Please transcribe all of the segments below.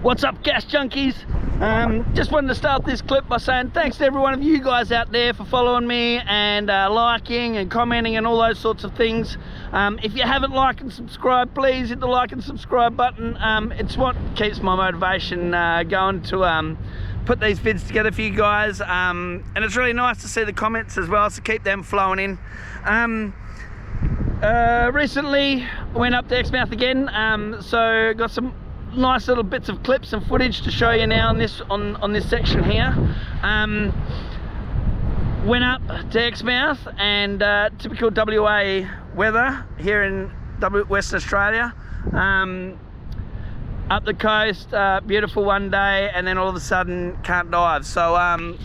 What's up, gas junkies? Just wanted to start this clip by saying thanks to every one of you guys out there for following me and liking and commenting and all those sorts of things. If you haven't liked and subscribed, please hit the like and subscribe button. It's what keeps my motivation going to put these vids together for you guys, and it's really nice to see the comments as well, so keep them flowing in. Recently went up to Exmouth again, so got some nice little bits of clips and footage to show you now on this section here. Went up to Exmouth, and typical WA weather here in Western Australia. Up the coast, beautiful one day, and then all of a sudden can't dive. So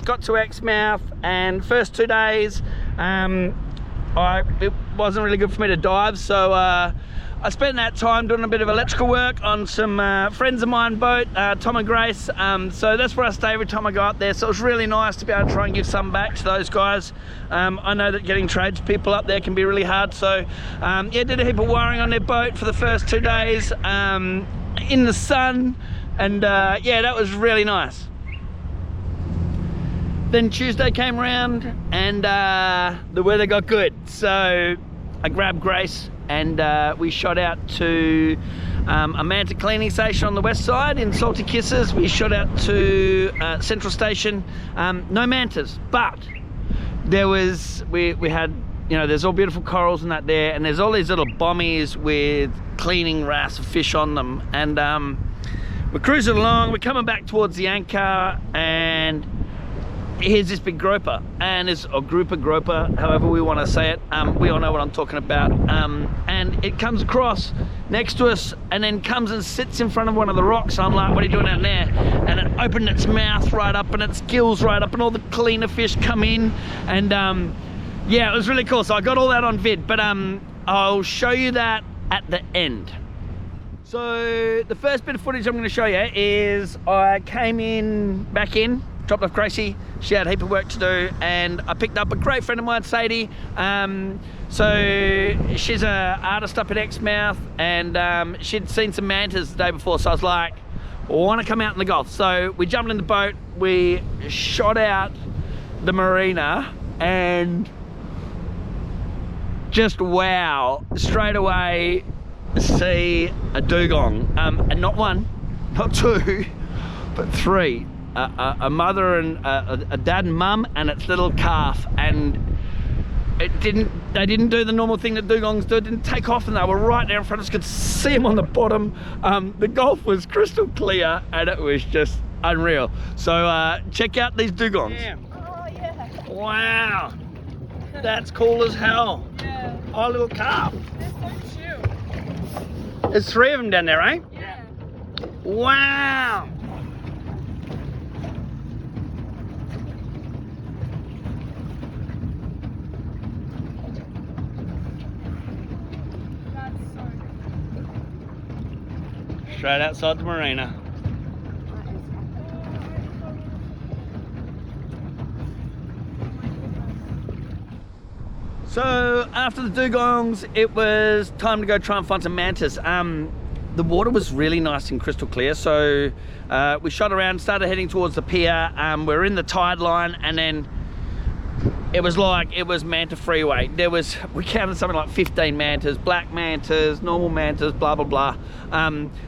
got to Exmouth, and first 2 days it wasn't really good for me to dive, so I spent that time doing a bit of electrical work on some friends of mine boat, Tom and Grace. So that's where I stay every time I go up there, so it was really nice to be able to try and give some back to those guys. I know that getting tradespeople up there can be really hard, so yeah, did a heap of wiring on their boat for the first 2 days in the sun, and yeah, that was really nice. Then Tuesday came around, and the weather got good, so I grabbed Grace and we shot out to a manta cleaning station on the west side in Salty Kisses. We shot out to Central Station. No mantas, but there was, we had, you know, there's all beautiful corals and that there, and there's all these little bommies with cleaning wrasse of fish on them, and we're cruising along, we're coming back towards the anchor, and here's this big groper, and it's a groper, however we want to say it. We all know what I'm talking about. And it comes across next to us, and then comes and sits in front of one of the rocks. I'm like, what are you doing out there? And it opened its mouth right up, and its gills right up, and all the cleaner fish come in, and yeah, it was really cool. So I got all that on vid, but I'll show you that at the end. So the first bit of footage I'm going to show you is I came back in, dropped off Gracie. She had a heap of work to do, and I picked up a great friend of mine, Sadie. So she's an artist up at Exmouth, and she'd seen some mantas the day before, so I was like, I want to come out in the Gulf. So we jumped in the boat, we shot out the marina, and just wow, straight away see a dugong, and not one, not two, but three. A mother and a dad and mum and its little calf, and they didn't do the normal thing that dugongs do. It didn't take off, and they were right there in front of us. Could see them on the bottom. The Gulf was crystal clear, and it was just unreal. So check out these dugongs. Yeah. Oh yeah. Wow, that's cool as hell. Yeah. Our little calf. They're so cute. There's 3 of them down there, eh? Yeah. Wow. Straight outside the marina. So after the dugongs, it was time to go try and find some mantas. The water was really nice and crystal clear, so we shot around, started heading towards the pier. We're in the tide line, and then it was like, it was manta freeway. We counted something like 15 mantas, black mantas, normal mantas, blah, blah, blah.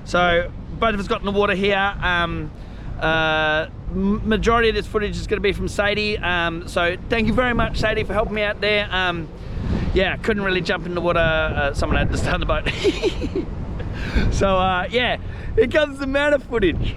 So both of us got in the water here. Majority of this footage is gonna be from Sadie. So thank you very much, Sadie, for helping me out there. Yeah, couldn't really jump in the water. Someone had to start the boat. So yeah, here comes the manta footage.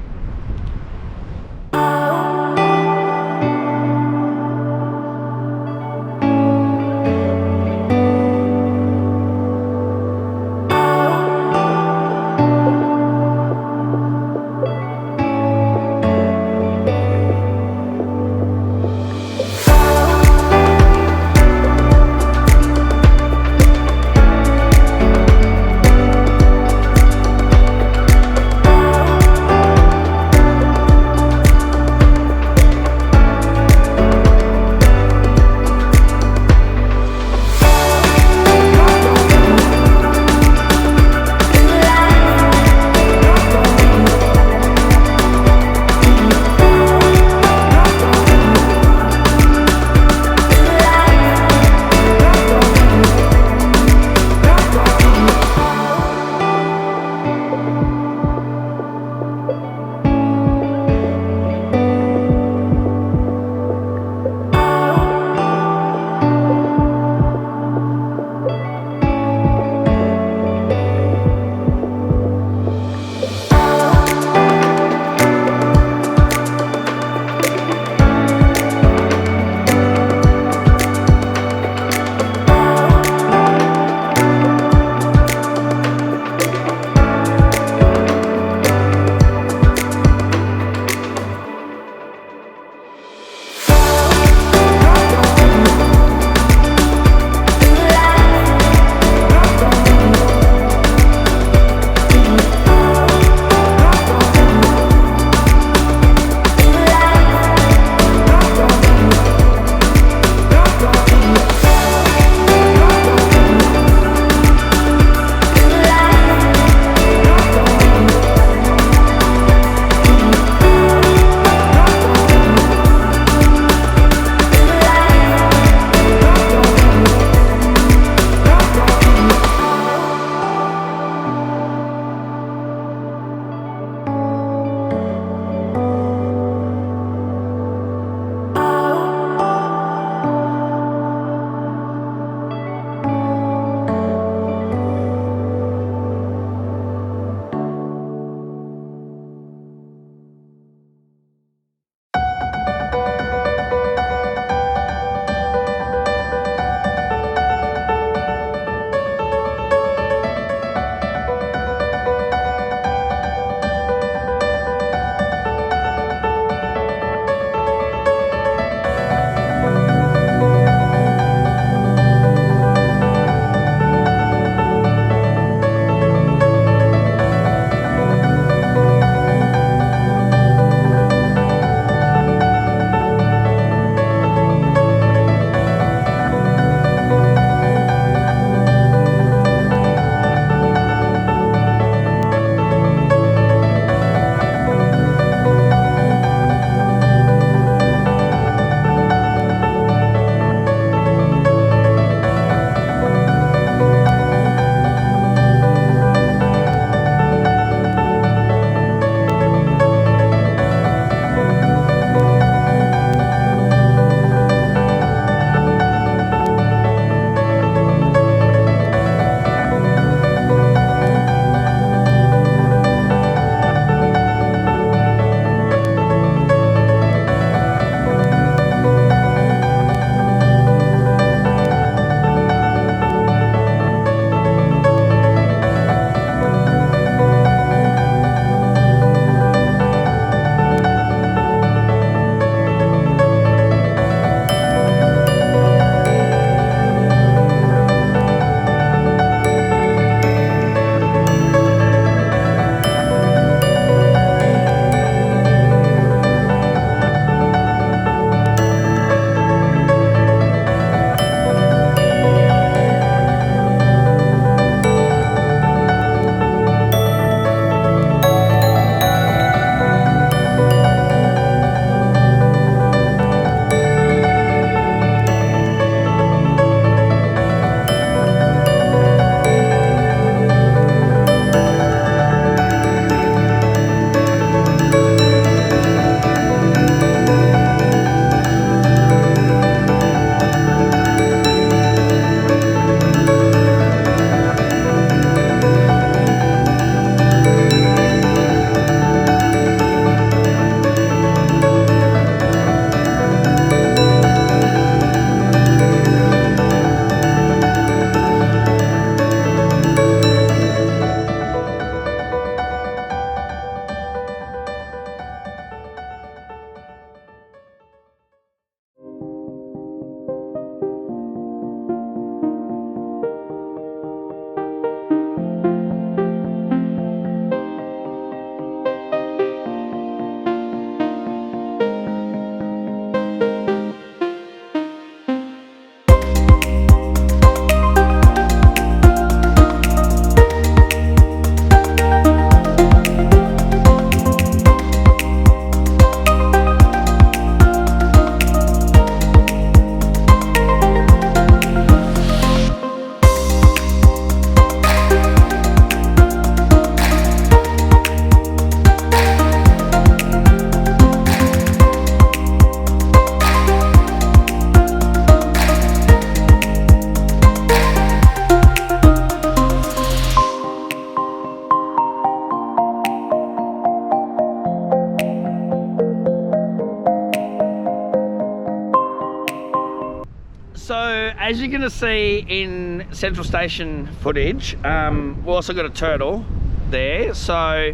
So as you're gonna see in Central Station footage, we've also got a turtle there. So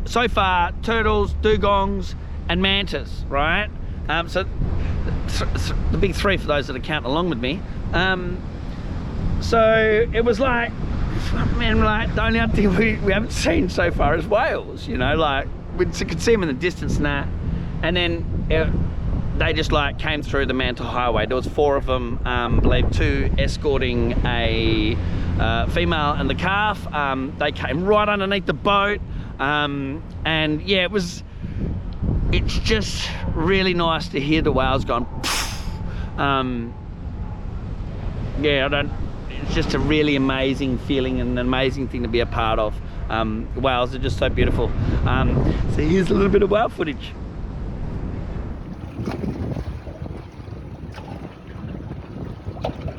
so far, turtles, dugongs, and mantas, right? So the big three for those that are counting along with me. So it was like, man, like the only other thing we haven't seen so far is whales, you know, like we could see them in the distance and that. And then they just like came through the Manta Highway. There was 4 of them, I believe 2 escorting a female and the calf. They came right underneath the boat. And yeah, it's just really nice to hear the whales going. Yeah, it's just a really amazing feeling and an amazing thing to be a part of. Whales are just so beautiful. So here's a little bit of whale footage.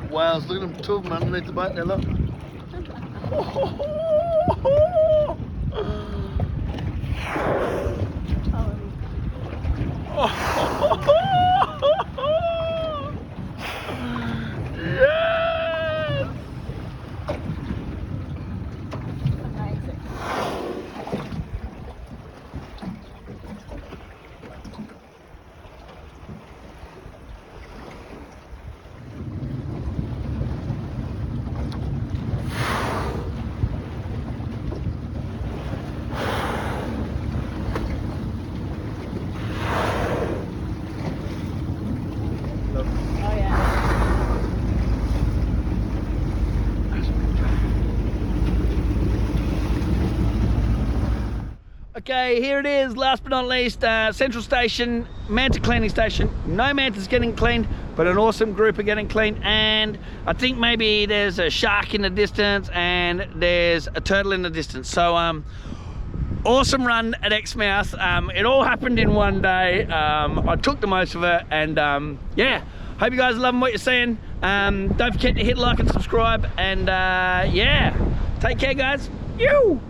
Whales, look at them, 2 of them underneath the boat there, look. Yes! Amazing. Oh yeah. Okay, here it is, last but not least, Central Station, manta cleaning station. No mantas getting cleaned, but an awesome group are getting cleaned, and I think maybe there's a shark in the distance and there's a turtle in the distance. So awesome run at Exmouth. It all happened in one day. I took the most of it, and yeah, hope you guys are loving what you're seeing. Don't forget to hit like and subscribe, and yeah, take care guys. You.